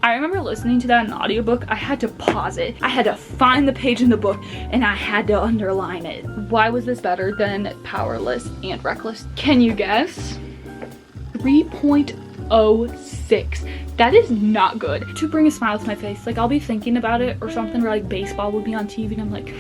I remember listening to that in an audiobook. I had to pause it. I had to find the page in the book and I had to underline it. Why was this better than Powerless and Reckless? Can you guess? 3.06. That is not good. To bring a smile to my face, like I'll be thinking about it or something, or like baseball would be on TV and I'm like,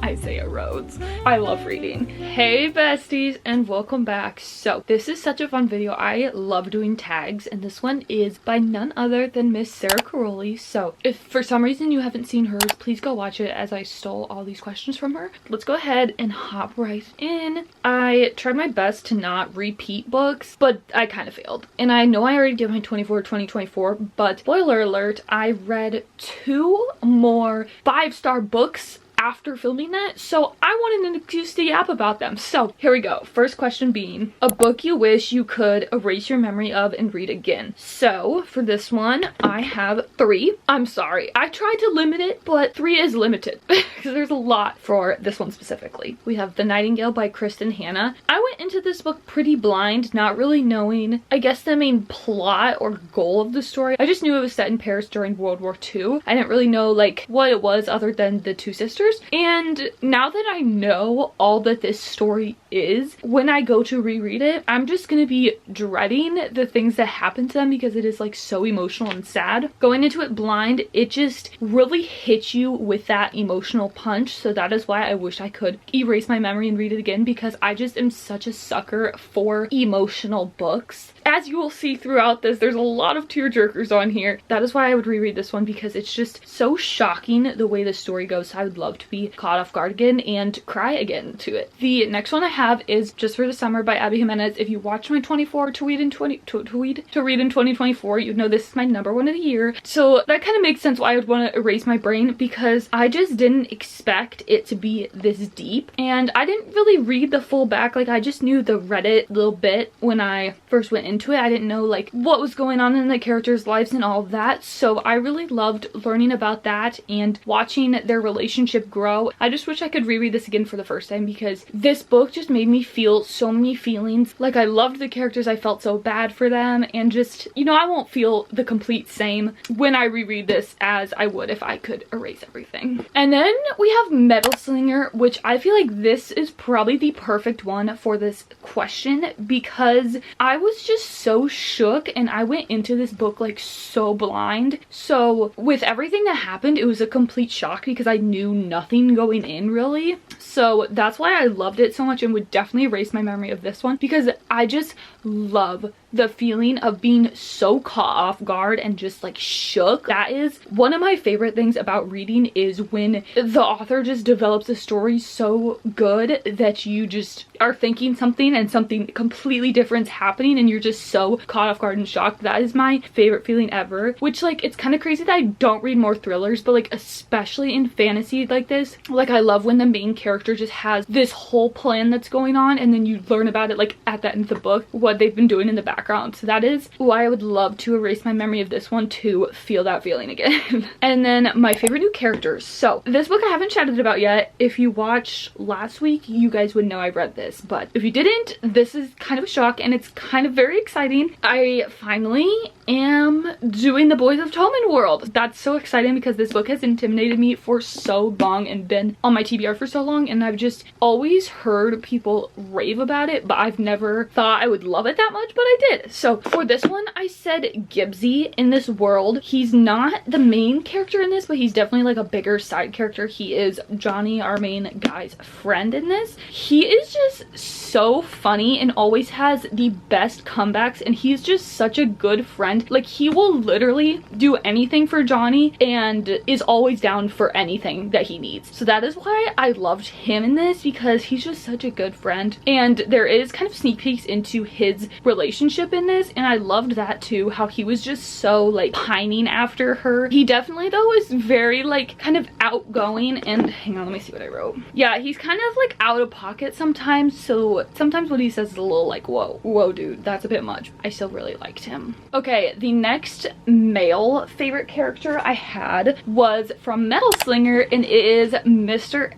Isaiah Rhodes. I love reading. Hey besties, and welcome back. So this is such a fun video. I love doing tags, and this one is by none other than Miss Sarah Caroli. So if for some reason you haven't seen hers, please go watch it, as I stole all these questions from her. Let's go ahead and hop right in. I tried my best to not repeat books, but I kind of failed. And I know I already did my 2024, but spoiler alert, I read 2 more 5-star books after filming that, so I wanted an excuse to yap about them. So here we go. First question being a book you wish you could erase your memory of and read again. So for this one, I have 3. I'm sorry, I tried to limit it, but 3 is limited because there's a lot for this one specifically. We have The Nightingale by Kristen Hanna. I went into this book pretty blind, not really knowing, I guess, the main plot or goal of the story. I just knew it was set in Paris during World War II. I didn't really know like what it was other than the 2 sisters. And now that I know all that this story is, when I go to reread it, I'm just gonna be dreading the things that happen to them because it is like so emotional and sad. Going into it blind, it just really hits you with that emotional punch. So that is why I wish I could erase my memory and read it again, because I just am such a sucker for emotional books. As you will see throughout this, there's a lot of tearjerkers on here. That is why I would reread this one, because it's just so shocking the way the story goes. So I would love to be caught off guard again and cry again to it. The next one I have is Just for the Summer by Abby Jimenez. If you watched my to read in 2024, you'd know this is my #1 of the year. So that kind of makes sense why I would want to erase my brain, because I just didn't expect it to be this deep. And I didn't really read the full back. Like I just knew the Reddit little bit when I first went into it. I didn't know like what was going on in the characters' lives and all of that. So I really loved learning about that and watching their relationship grow. I just wish I could reread this again for the first time, because this book just made me feel so many feelings. Like I loved the characters, I felt so bad for them, and just, you know, I won't feel the complete same when I reread this as I would if I could erase everything. And then we have Metal Slinger, which I feel like this is probably the perfect one for this question, because I was just so shook and I went into this book like so blind. So with everything that happened, it was a complete shock because I knew nothing going in really. So that's why I loved it so much and would definitely erase my memory of this one, because I just love the feeling of being so caught off guard and just like shook. That is one of my favorite things about reading, is when the author just develops a story so good that you just are thinking something and something completely different is happening and you're just so caught off guard and shocked. That is my favorite feeling ever. Which, like, it's kind of crazy that I don't read more thrillers, but like especially in fantasy like this, like I love when the main character just has this whole plan that's going on and then you learn about it like at the end of the book, what they've been doing in the background. So that is why I would love to erase my memory of this one to feel that feeling again. And then my favorite new characters. So this book I haven't chatted about yet. If you watched last week, you guys would know I read this, but if you didn't, this is kind of a shock and it's kind of very exciting. I finally am doing the Boys of Tolman world. That's so exciting because this book has intimidated me for so long and been on my TBR for so long, and I've just always heard people rave about it, but I've never thought I would love it that much, but I did. So for this one, I said Gibbsy in this world. He's not the main character in this, but he's definitely like a bigger side character. He is Johnny, our main guy's friend in this. He is just so funny and always has the best comebacks, and he's just such a good friend. Like he will literally do anything for Johnny and is always down for anything that he needs. So that is why I loved him in this, because he's just such a good friend. And there is kind of sneak peeks into his relationship in this, and I loved that too, how he was just so like pining after her. He definitely though is very like kind of outgoing, and hang on, let me see what I wrote. Yeah, he's kind of like out of pocket sometimes, so sometimes what he says is a little like, whoa dude, that's a bit much. I still really liked him. Okay, the next male favorite character I had was from Metal Slinger, and it is Mr.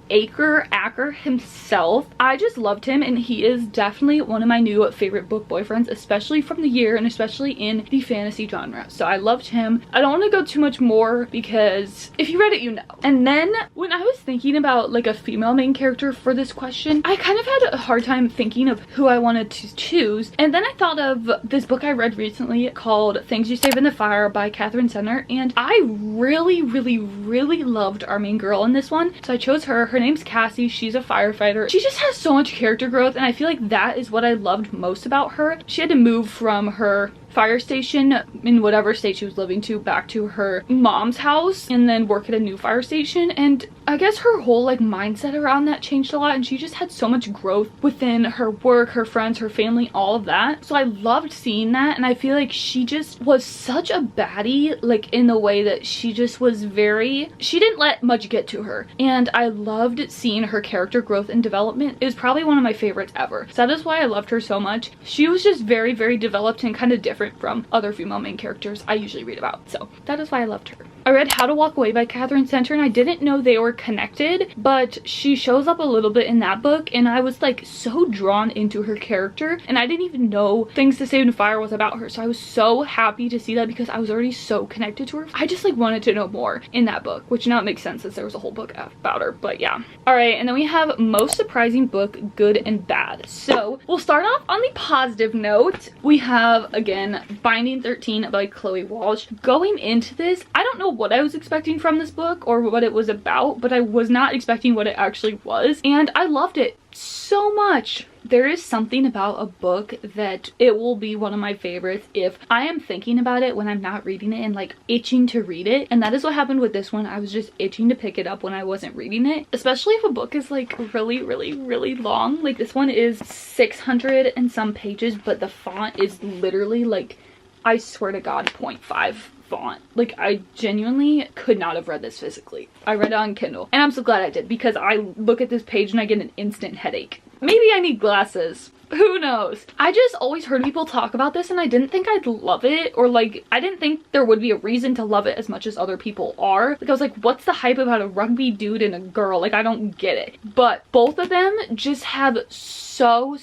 Acker himself. I just just loved him, and he is definitely one of my new favorite book boyfriends, especially from the year and especially in the fantasy genre. So I loved him. I don't want to go too much more because if you read it, you know. And then when I was thinking about like a female main character for this question, I kind of had a hard time thinking of who I wanted to choose. And then I thought of this book I read recently called Things You Save in the Fire by Catherine Senner, and I really loved our main girl in this one. So I chose her. Her name's Cassie. She's a firefighter. She just has so much character growth, and I feel like that is what I loved most about her. She had to move from her fire station in whatever state she was living to back to her mom's house and then work at a new fire station, and I guess her whole like mindset around that changed a lot, and she just had so much growth within her work, her friends, her family, all of that. So I loved seeing that, and I feel like she just was such a baddie, like in the way that she just was she didn't let much get to her, and I loved seeing her character growth and development. It was probably one of my favorites ever. So that is why I loved her so much. She was just very developed and kind of different from other female main characters I usually read about. So that is why I loved her. I read How to Walk Away by Catherine Senner, and I didn't know they were connected, but she shows up a little bit in that book, and I was like so drawn into her character, and I didn't even know Things to Save in the Fire was about her. So I was so happy to see that because I was already so connected to her. I just like wanted to know more in that book, which now it makes sense since there was a whole book about her, but yeah. All right, and then we have Most Surprising Book, Good and Bad. So we'll start off on the positive note. We have, again, Binding 13 by Chloe Walsh. Going into this, I don't know what I was expecting from this book or what it was about, but I was not expecting what it actually was, and I loved it so much. There is something about a book that it will be one of my favorites if I am thinking about it when I'm not reading it and like itching to read it, and that is what happened with this one. I was just itching to pick it up when I wasn't reading it, especially if a book is like really long. Like this one is 600 and some pages, but the font is literally like, I swear to God, 0.5 font. Like I genuinely could not have read this physically. I read it on Kindle, and I'm so glad I did because I look at this page and I get an instant headache. Maybe I need glasses. Who knows? I just always heard people talk about this, and I didn't think I'd love it, or like I didn't think there would be a reason to love it as much as other people are. Like I was like, what's the hype about a rugby dude and a girl? Like I don't get it. But both of them just have so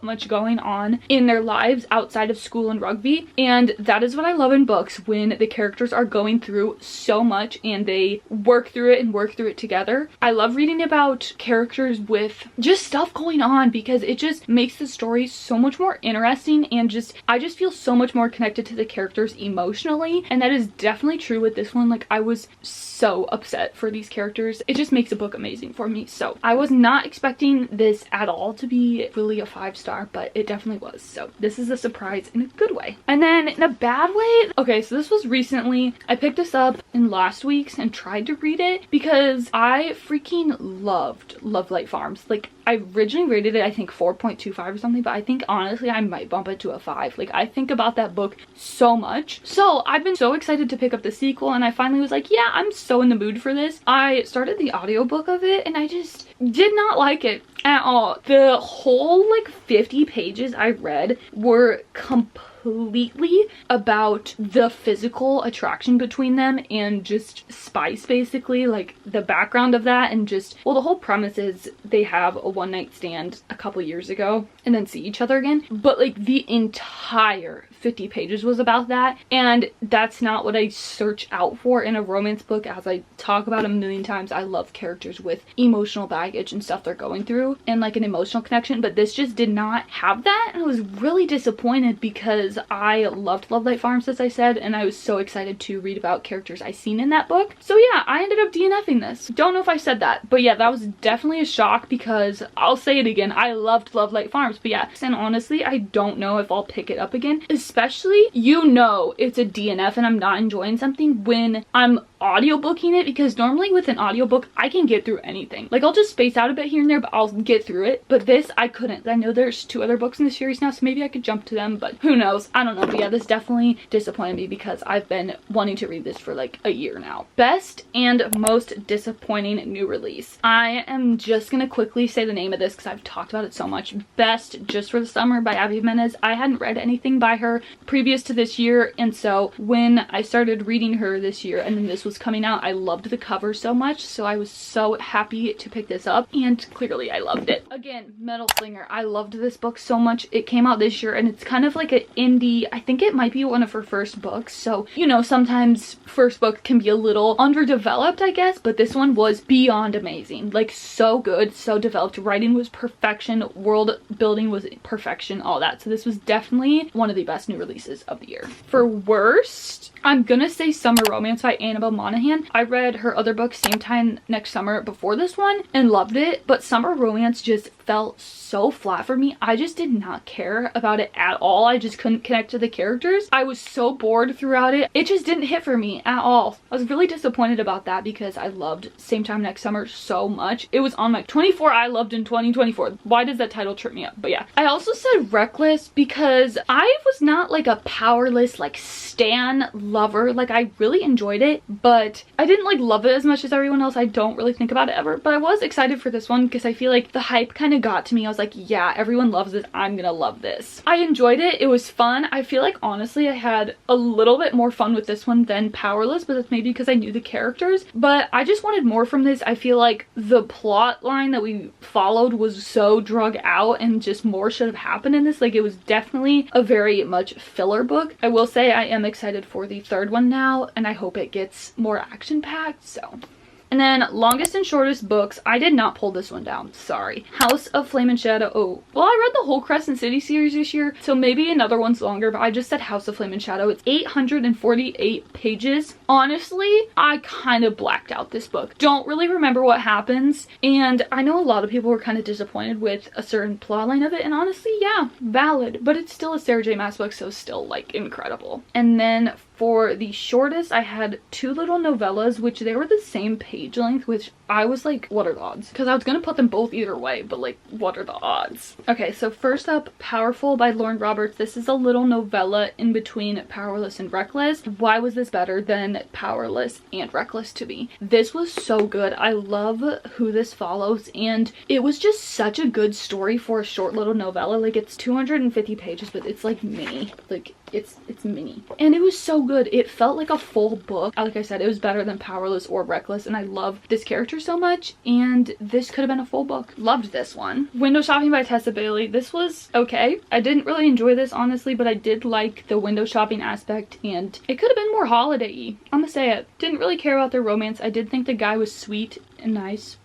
much going on in their lives outside of school and rugby, and that is what I love in books, when the characters are going through so much and they work through it together. I love reading about characters with just stuff going on because it just makes the story so much more interesting, and I just feel so much more connected to the characters emotionally, and that is definitely true with this one. Like I was so upset for these characters. It just makes a book amazing for me. So I was not expecting this at all to be really a 5-star, but it definitely was. So this is a surprise in a good way. And then in a bad way, okay, so this was recently. I picked this up in last week's and tried to read it because I freaking loved Love Light Farms. Like I originally rated it I think 4.25 or something, but I think honestly I might bump it to a 5. Like I think about that book so much. So I've been so excited to pick up the sequel, and I finally was like, yeah, I'm so in the mood for this. I started the audiobook of it, and I just did not like it at all. The whole like 50 pages I read were completely about the physical attraction between them and just spice, basically, like the background of that, and just, well, the whole premise is they have a one-night stand a couple years ago and then see each other again, but like the entire 50 pages was about that, and that's not what I search out for in a romance book. As I talk about a million times, I love characters with emotional baggage and stuff they're going through and like an emotional connection, but this just did not have that, and I was really disappointed because I loved Love Light Farms, as I said, and I was so excited to read about characters I seen in that book. So yeah, I ended up DNFing this. Don't know if I said that, but yeah, that was definitely a shock because I'll say it again, I loved Love Light Farms, but yeah, and honestly, I don't know if I'll pick it up again, especially, you know, it's a DNF and I'm not enjoying something when I'm audiobooking it, because normally with an audiobook I can get through anything. Like I'll just space out a bit here and there, but I'll get through it. But this I couldn't. I know there's 2 other books in the series now, so maybe I could jump to them, but who knows. gross. I don't know, but yeah, this definitely disappointed me because I've been wanting to read this for like a year now. Best and most disappointing new release. I am just gonna quickly say the name of this because I've talked about it so much. Best Just for the Summer by Abby Jimenez. I hadn't read anything by her previous to this year, and so when I started reading her this year and then this was coming out, I loved the cover so much, so I was so happy to pick this up, and clearly I loved it. Again, Metal Slinger. I loved this book so much. It came out this year and it's kind of like an indie, I think it might be one of her first books, so you know, sometimes first book can be a little underdeveloped, I guess, but this one was beyond amazing. Like, so good, so developed. Writing was perfection, world building was perfection, all that. So this was definitely one of the best new releases of the year. For worst, I'm gonna say Summer Romance by Annabelle Monaghan. I read her other book Same Time Next Summer before this one and loved it, but Summer Romance just felt so flat for me. I just did not care about it at all. I just couldn't connect to the characters. I was so bored throughout it. It just didn't hit for me at all. I was really disappointed about that because I loved Same Time Next Summer so much. It was on my 24 I loved in 2024. Why does that title trip me up? But yeah. I also said Reckless because I was not like a Powerless like stan lover. Like, I really enjoyed it, but I didn't like love it as much as everyone else. I don't really think about it ever, but I was excited for this one because I feel like the hype kind of got to me. I was like, yeah, everyone loves this, I'm gonna love this. I enjoyed it. It was fun. I feel like honestly I had a little bit more fun with this one than Powerless, but that's maybe because I knew the characters, but I just wanted more from this. I feel like the plot line that we followed was so drug out and just more should have happened in this. Like, it was definitely a very much filler book. I will say I am excited for the third one now, and I hope it gets more action packed. So, and then longest and shortest books, I did not pull this one down, sorry. House of Flame and Shadow. Oh, well, I read the whole Crescent City series this year, so maybe another one's longer, but I just said House of Flame and Shadow. It's 848 pages. Honestly, I kind of blacked out this book. Don't really remember what happens, and I know a lot of people were kind of disappointed with a certain plotline of it, and honestly, yeah, valid, but it's still a Sarah J Maas book, so still like incredible. And then for the shortest, I had two little novellas, which they were the same page length, which I was like, what are the odds? Because I was gonna put them both either way, but like, what are the odds? Okay, so first up, Powerful by Lauren Roberts. This is a little novella in between Powerless and Reckless. Why was this better than Powerless and Reckless to me? This was so good. I love who this follows, and it was just such a good story for a short little novella. Like, it's 250 pages, but it's like mini. Like, it's mini, and it was so good. It felt like a full book. Like I said, it was better than Powerless or Reckless, and I love this character so much, and this could have been a full book. Loved this one. Window Shopping by Tessa Bailey. This was okay. I didn't really enjoy this, honestly, but I did like the window shopping aspect, and it could have been more holiday-y. I'm gonna say it. Didn't really care about their romance. I did think the guy was sweet and nice.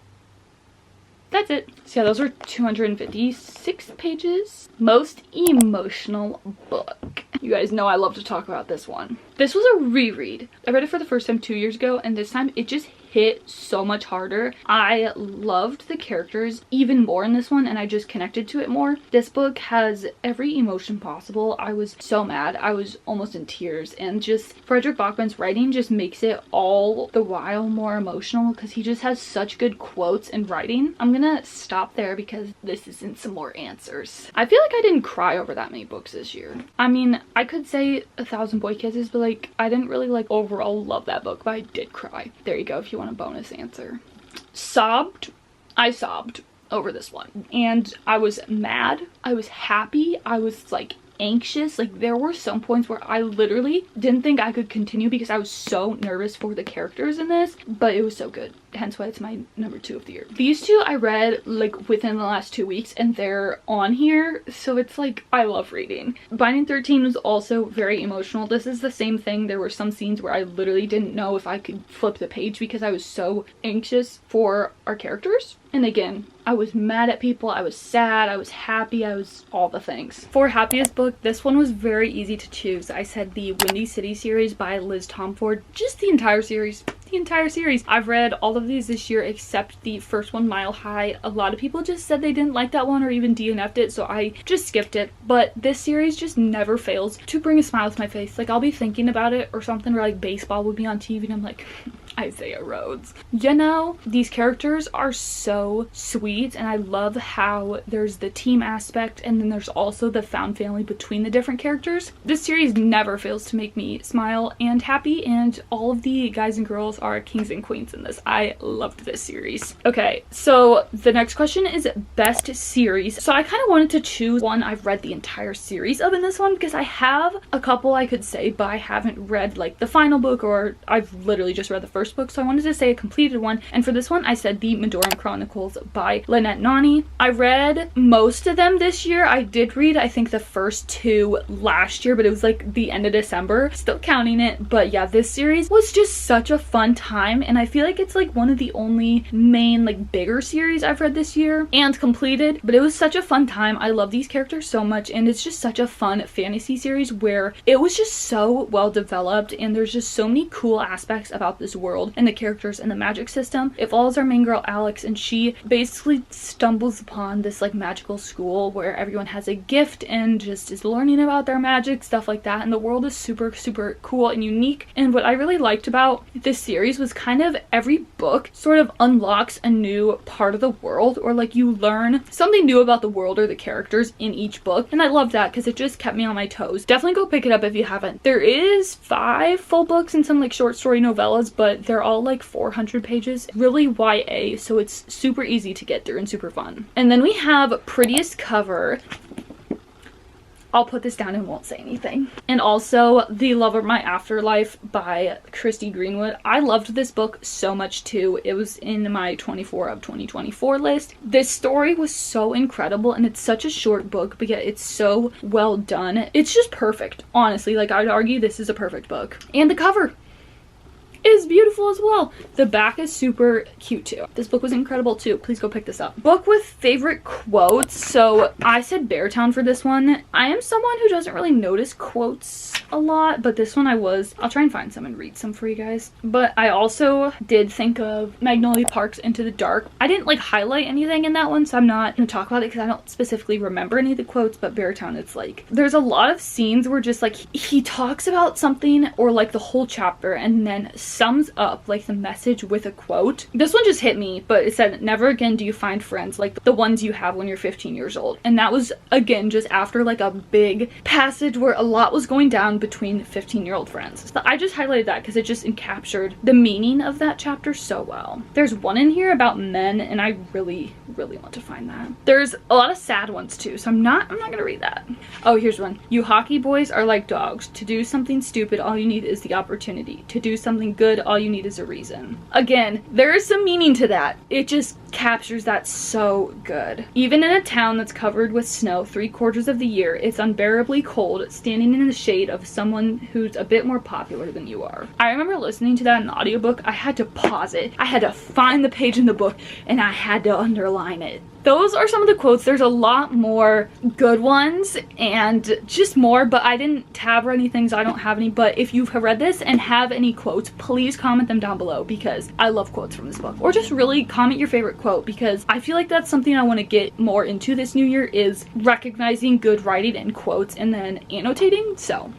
That's it. So yeah, those were 256 pages. Most emotional book. You guys know I love to talk about this one. This was a reread. I read it for the first time 2 years ago, and this time it just hit so much harder. I loved the characters even more in this one, and I just connected to it more. This book has every emotion possible. I was so mad. I was almost in tears, and just Frederick Bachman's writing just makes it all the while more emotional because he just has such good quotes and writing. I'm gonna stop there because this isn't some more answers. I feel like I didn't cry over that many books this year. I mean, I could say 1,000 Boy Kisses, but like, I didn't really like overall love that book, but I did cry. There you go if you want a bonus answer. Sobbed. I sobbed over this one, and I was mad, I was happy, I was like anxious. Like, there were some points where I literally didn't think I could continue because I was so nervous for the characters in this, but it was so good, hence why it's my number 2 of the year. These two I read like within the last 2 weeks, and they're on here, so it's like, I love reading. Binding 13 was also very emotional. This is the same thing. There were some scenes where I literally didn't know if I could flip the page because I was so anxious for our characters. And again, I was mad at people, I was sad, I was happy, I was all the things. For happiest book, this one was very easy to choose. I said the Windy City series by Liz Tomford. Just the entire series. The entire series. I've read all of these this year except the first one, Mile High. A lot of people just said they didn't like that one or even DNF'd it, so I just skipped it. But this series just never fails to bring a smile to my face. Like, I'll be thinking about it or something, or like baseball would be on TV and I'm like, Isaiah Rhodes. You know, these characters are so sweet, and I love how there's the team aspect and then there's also the found family between the different characters. This series never fails to make me smile and happy, and all of the guys and girls are kings and queens in this. I loved this series. Okay, so the next question is best series. So I kind of wanted to choose one I've read the entire series of in this one, because I have a couple I could say, but I haven't read like the final book, or I've literally just read the first book, so I wanted to say a completed one. And for this one I said The Madoran Chronicles by Lynette Nani. I read most of them this year. I did read I think the first two last year, but it was like the end of December, still counting it. But yeah, this series was just such a fun time, and I feel like it's like one of the only main like bigger series I've read this year and completed. But it was such a fun time. I love these characters so much, and it's just such a fun fantasy series where it was just so well developed, and there's just so many cool aspects about this world and the characters and the magic system. It follows our main girl Alex, and she basically stumbles upon this like magical school where everyone has a gift and just is learning about their magic, stuff like that, and the world is super cool and unique. And what I really liked about this series was kind of every book sort of unlocks a new part of the world, or like you learn something new about the world or the characters in each book, and I love that because it just kept me on my toes. Definitely go pick it up if you haven't. There is 5 full books and some like short story novellas, but they're all like 400 pages, really YA, so it's super easy to get through and super fun. And then we have Prettiest Cover. I'll put this down and won't say anything. And also The Love of My Afterlife by Christy Greenwood. I loved this book so much too. It was in my 24 of 2024 list. This story was so incredible, and it's such a short book, but yet it's so well done. It's just perfect, honestly. Like, I'd argue this is a perfect book. And the cover is beautiful as well. The back is super cute too. This book was incredible too. Please go pick this up. Book with favorite quotes. So I said Beartown for this one. I am someone who doesn't really notice quotes a lot, but this one I'll try and find some and read some for you guys. But I also did think of Magnolia Park's Into the Dark. I didn't like highlight anything in that one, so I'm not gonna talk about it because I don't specifically remember any of the quotes. But Beartown, it's like there's a lot of scenes where just like he talks about something, or like the whole chapter, and then sums up like the message with a quote. This one just hit me, but it said, "Never again do you find friends like the ones you have when you're 15 years old." And that was again just after like a big passage where a lot was going down between 15-year-old friends. So I just highlighted that because it just encaptured the meaning of that chapter so well. There's one in here about men, and I really want to find that. There's a lot of sad ones too, so I'm not gonna read that. Oh, here's one. "You hockey boys are like dogs. To do something stupid, all you need is the opportunity. To do something good, all you need is a reason." Again, there is some meaning to that. It just captures that so good. "Even in a town that's covered with snow 3/4 of the year, it's unbearably cold standing in the shade of someone who's a bit more popular than you are." I remember listening to that in the audiobook. I had to pause it. I had to find the page in the book, and I had to underline it. Those are some of the quotes. There's a lot more good ones and just more, but I didn't tab or anything, so I don't have any. But if you've read this and have any quotes, please comment them down below, because I love quotes from this book. Or just really comment your favorite quote, because I feel like that's something I want to get more into this new year, is recognizing good writing and quotes and then annotating. So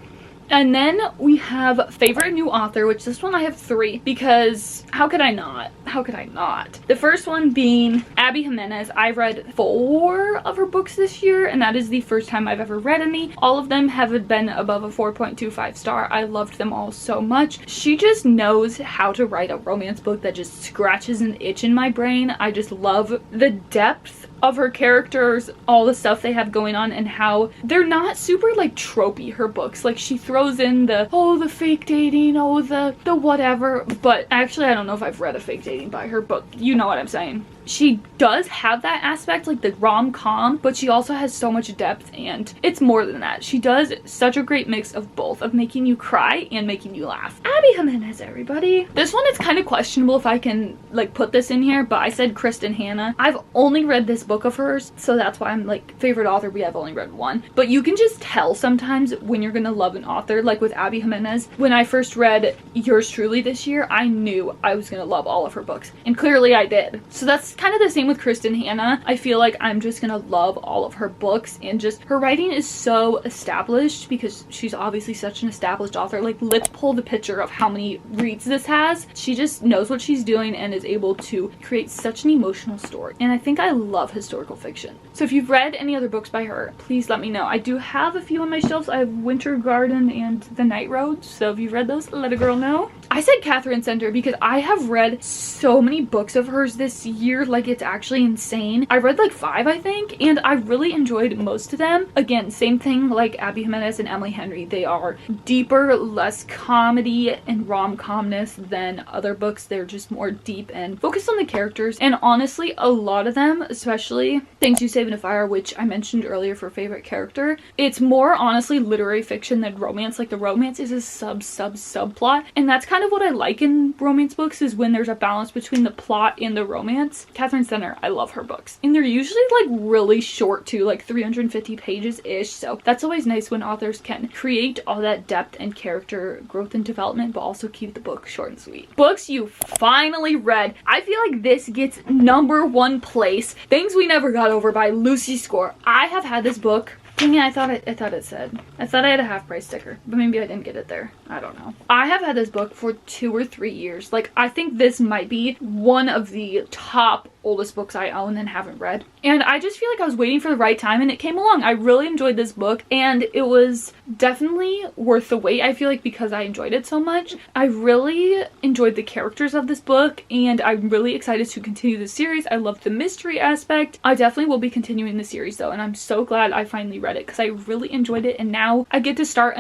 and then we have favorite new author, which this one I have 3, because how could I not? How could I not? The first one being Abby Jimenez. I've read 4 of her books this year, and that is the first time I've ever read any. All of them have been above a 4.25 star. I loved them all so much. She just knows how to write a romance book that just scratches an itch in my brain. I just love the depth of her characters, all the stuff they have going on, and how they're not super like tropey, her books. Like, she throws in the fake dating, the whatever, but actually I don't know if I've read a fake dating by her, but you know what I'm saying. She does have that aspect, like the rom-com, but she also has so much depth, and it's more than that. She does such a great mix of both, of making you cry and making you laugh. Abby Jimenez, everybody. This one is kind of questionable if I can like put this in here, but I said Kristen Hanna. I've only read this book of hers, so that's why I'm like favorite author. We have only read one, but you can just tell sometimes when you're gonna love an author. Like with Abby Jimenez, when I first read Yours Truly this year, I knew I was gonna love all of her books, and clearly I did. So that's it's kind of the same with Kristen Hanna. I feel like I'm just gonna love all of her books, and just her writing is so established because she's obviously such an established author. Like, let's pull the picture of how many reads this has. She just knows what she's doing and is able to create such an emotional story. And I think I love historical fiction. So if you've read any other books by her, please let me know. I do have a few on my shelves. I have Winter Garden and The Night Road. So if you've read those, let a girl know. I said Catherine Center because I have read so many books of hers this year. Like, it's actually insane. I read like 5, I think, and I really enjoyed most of them. Again, same thing like Abby Jimenez and Emily Henry. They are deeper, less comedy and rom-comness than other books. They're just more deep and focused on the characters. And honestly, a lot of them, especially Things You Save in a Fire, which I mentioned earlier for favorite character, it's more honestly literary fiction than romance. Like, the romance is a subplot, and that's kind of what I like in romance books, is when there's a balance between the plot and the romance. Catherine Center, I love her books, and they're usually like really short too, like 350 pages ish, so that's always nice when authors can create all that depth and character growth and development but also keep the book short and sweet. Books you finally read. I feel like this gets #1 place. Things We Never Got Over by Lucy Score. I have had this book. Dang it, I thought I had a half price sticker, but maybe I didn't get it there. I don't know. I have had this book for 2 or 3 years. Like, I think this might be one of the top oldest books I own and haven't read. And I just feel like I was waiting for the right time and it came along. I really enjoyed this book and it was definitely worth the wait, I feel like, because I enjoyed it so much. I really enjoyed the characters of this book and I'm really excited to continue the series. I love the mystery aspect. I definitely will be continuing the series though, and I'm so glad I finally read it because I really enjoyed it, and now I get to start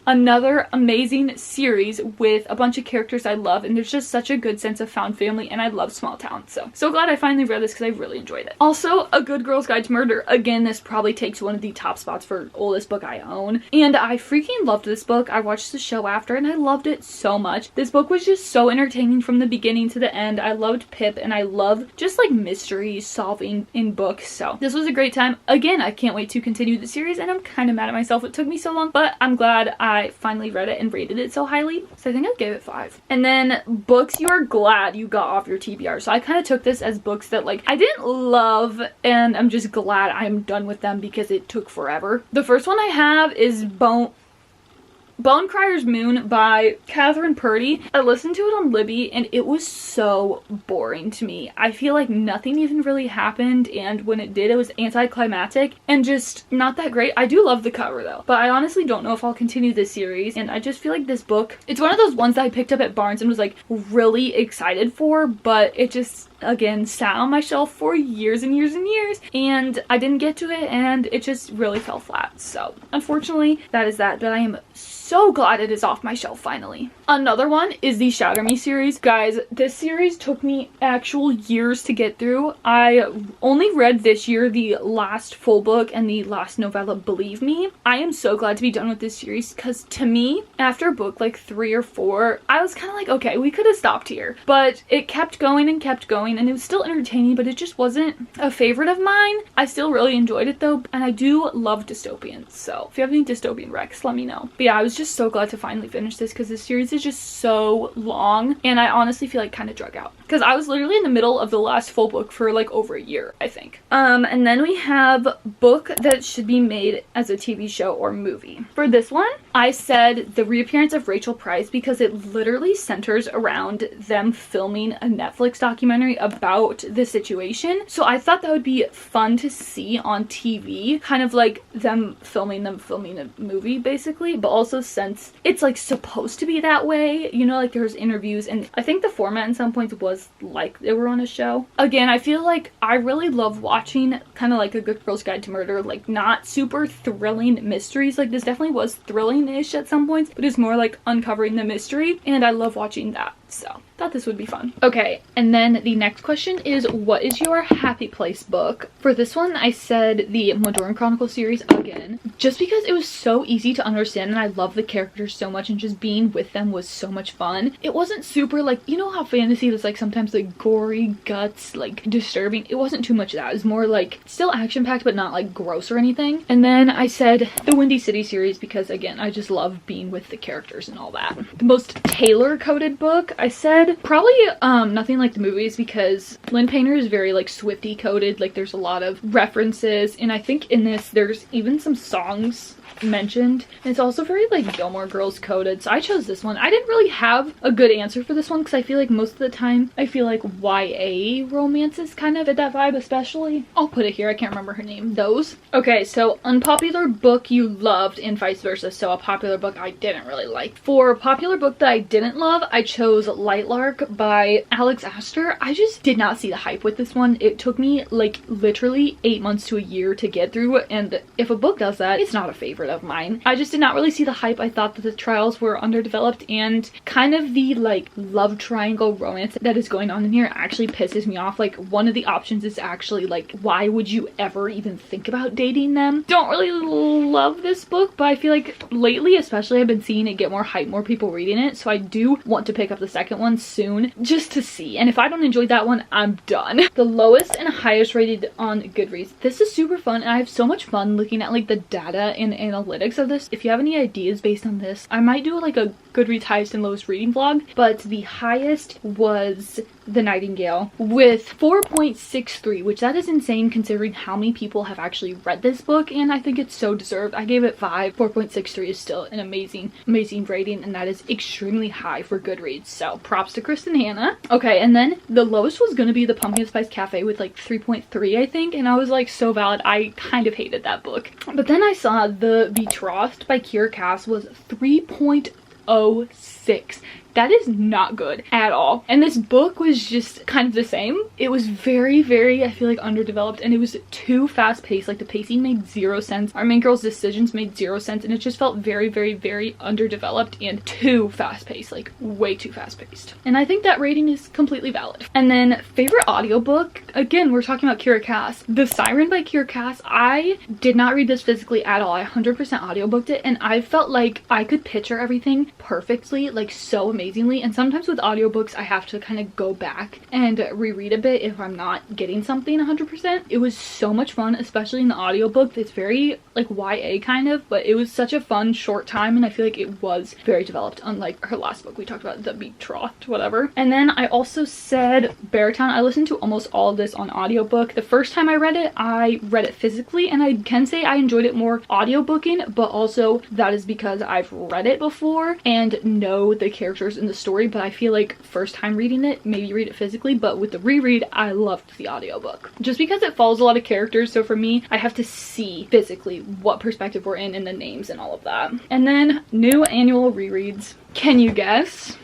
another amazing series with a bunch of characters I love, and there's just such a good sense of found family, and I love small towns. So glad I finally read this because I really enjoyed it. Also, A Good Girl's Guide to Murder. Again, this probably takes one of the top spots for oldest book I own, and I freaking loved this book. I watched the show after and I loved it so much. This book was just so entertaining from the beginning to the end. I loved Pip and I love just like mystery solving in books, so this was a great time. Again, I can't wait to continue the series, and I'm kind of mad at myself it took me so long, but I'm glad I finally read it and rated it so highly. So I think I gave it 5. And then books you are glad you got off your TBR. So I kind of took this as books that like I didn't love and I'm just glad I'm done with them because it took forever. The first one I have is Bone Crier's Moon by Catherine Purdy. I listened to it on Libby and it was so boring to me. I feel like nothing even really happened, and when it did, it was anticlimactic and just not that great. I do love the cover though, but I honestly don't know if I'll continue this series, and I just feel like this book, it's one of those ones that I picked up at Barnes and was like really excited for, but it just again sat on my shelf for years and years and years and I didn't get to it and it just really fell flat. So unfortunately that is that, but I am so glad it is off my shelf finally. Another one is the Shatter Me series. Guys, this series took me actual years to get through. I only read this year the last full book and the last novella, Believe Me. I am so glad to be done with this series because to me, after book like 3 or 4, I was kind of like, okay, we could have stopped here, but it kept going and kept going and it was still entertaining, but it just wasn't a favorite of mine. I still really enjoyed it though, and I do love dystopians, so if you have any dystopian recs, let me know. But yeah, I was just so glad to finally finish this because this series is just so long and I honestly feel like kind of drug out because I was literally in the middle of the last full book for like over a year, I think. And then we have book that should be made as a TV show or movie. For this one, I said The Reappearance of Rachel Price because it literally centers around them filming a Netflix documentary about the situation. So I thought that would be fun to see on TV, kind of like them filming a movie basically, but also since it's like supposed to be that way, you know, like there's interviews, and I think the format in some points was like they were on a show. Again, I feel like I really love watching kind of like A Good Girl's Guide to Murder, like not super thrilling mysteries. Like this definitely was thrilling-ish at some points, but it's more like uncovering the mystery, and I love watching that. So thought this would be fun. Okay, and then the next question is, what is your happy place book? For this one, I said the Madoran Chronicles series again, just because it was so easy to understand and I love the characters so much and just being with them was so much fun. It wasn't super like, you know how fantasy is like sometimes like gory, guts, like disturbing. It wasn't too much of that. It was more like still action-packed but not like gross or anything. And then I said the Windy City series because again, I just love being with the characters and all that. The most tailor-coded book, I said probably Nothing Like the Movies, because Lynn Painter is very like Swiftie coded, like there's a lot of references, and I think in this there's even some songs mentioned, and it's also very like Gilmore Girls coded, so I chose this one. I didn't really have a good answer for this one because I feel like most of the time I feel like YA romance is kind of at that vibe, especially. I'll put it here, I can't remember her name. Those. Okay, so unpopular book you loved and vice versa. So a popular book I didn't really like. For a popular book that I didn't love, I chose Lightlark by Alex Astor. I just did not see the hype with this one. It took me like literally 8 months to a year to get through it, and if a book does that, it's not a favorite of mine. I just did not really see the hype. I thought that the trials were underdeveloped, and kind of the like love triangle romance that is going on in here actually pisses me off. Like one of the options is actually like, why would you ever even think about dating them? Don't really love this book, but I feel like lately especially I've been seeing it get more hype, more people reading it, so I do want to pick up the second one soon just to see, and if I don't enjoy that one, I'm done. The lowest and highest rated on Goodreads. This is super fun, and I have so much fun looking at like the data and analytics of this. If you have any ideas based on this, I might do like a Goodreads highest and lowest reading vlog, but the highest was The Nightingale with 4.63, which that is insane considering how many people have actually read this book, and I think it's so deserved. I gave it 5. 4.63 is still an amazing rating, and that is extremely high for Goodreads, so props to Kristen Hanna. Okay, and then the lowest was gonna be the Pumpkin Spice Cafe with like 3.3, I think, and I was like so valid. I kind of hated that book, but then I saw The Betrothed by Kiera Cass was 3.06. That is not good at all. And this book was just kind of the same. It was very, I feel like underdeveloped, and it was too fast paced. Like the pacing made 0 sense. Our main girl's decisions made 0 sense, and it just felt very underdeveloped and too fast paced, like way too fast paced. And I think that rating is completely valid. And then favorite audiobook, again, we're talking about Kiera Cass. The Siren by Kiera Cass, I did not read this physically at all. I 100% audiobooked it, and I felt like I could picture everything perfectly, like so amazingly. And sometimes with audiobooks I have to kind of go back and reread a bit if I'm not getting something 100%. It was so much fun, especially in the audiobook. It's very like YA kind of, but it was such a fun short time, and I feel like it was very developed, unlike her last book we talked about, The Betrothed, whatever. And then I also said Beartown. I listened to almost all of this on audiobook. The first time I read it physically, and I can say I enjoyed it more audiobooking, but also that is because I've read it before and know the characters in the story. But I feel like first time reading it, maybe read it physically, but with the reread I loved the audiobook just because it follows a lot of characters. So for me, I have to see physically what perspective we're in and the names and all of that. And then new annual rereads. Can you guess?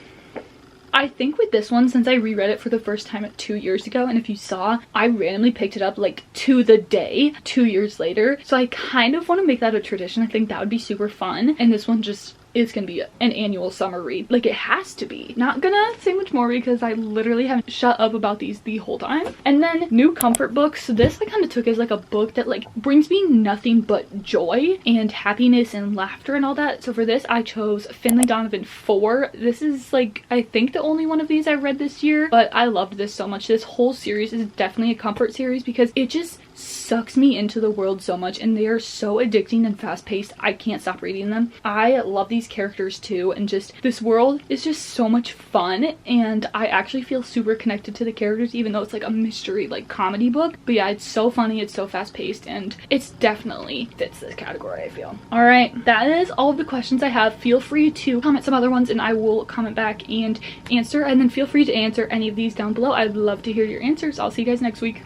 I think with this one, since I reread it for the first time 2 years ago, and if you saw, I randomly picked it up like to the day 2 years later, so I kind of want to make that a tradition. I think that would be super fun, and this one just is gonna be an annual summer read. Like it has to be. Not gonna say much more because I literally haven't shut up about these the whole time. And then new comfort books. So this I kind of took as like a book that like brings me nothing but joy and happiness and laughter and all that. So for this I chose Finley Donovan 4. This is like I think the only one of these I read this year, but I loved this so much. This whole series is definitely a comfort series because it just sucks me into the world so much, and they are so addicting and fast-paced. I can't stop reading them. I love these characters too, and just this world is just so much fun, and I actually feel super connected to the characters even though it's like a mystery like comedy book. But yeah, it's so funny, it's so fast-paced, and it's definitely fits this category, I feel. All right, that is all of the questions I have. Feel free to comment some other ones and I will comment back and answer, and then feel free to answer any of these down below. I'd love to hear your answers. I'll see you guys next week.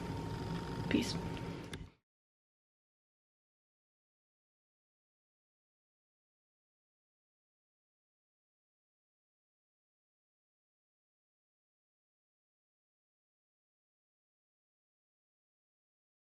Peace.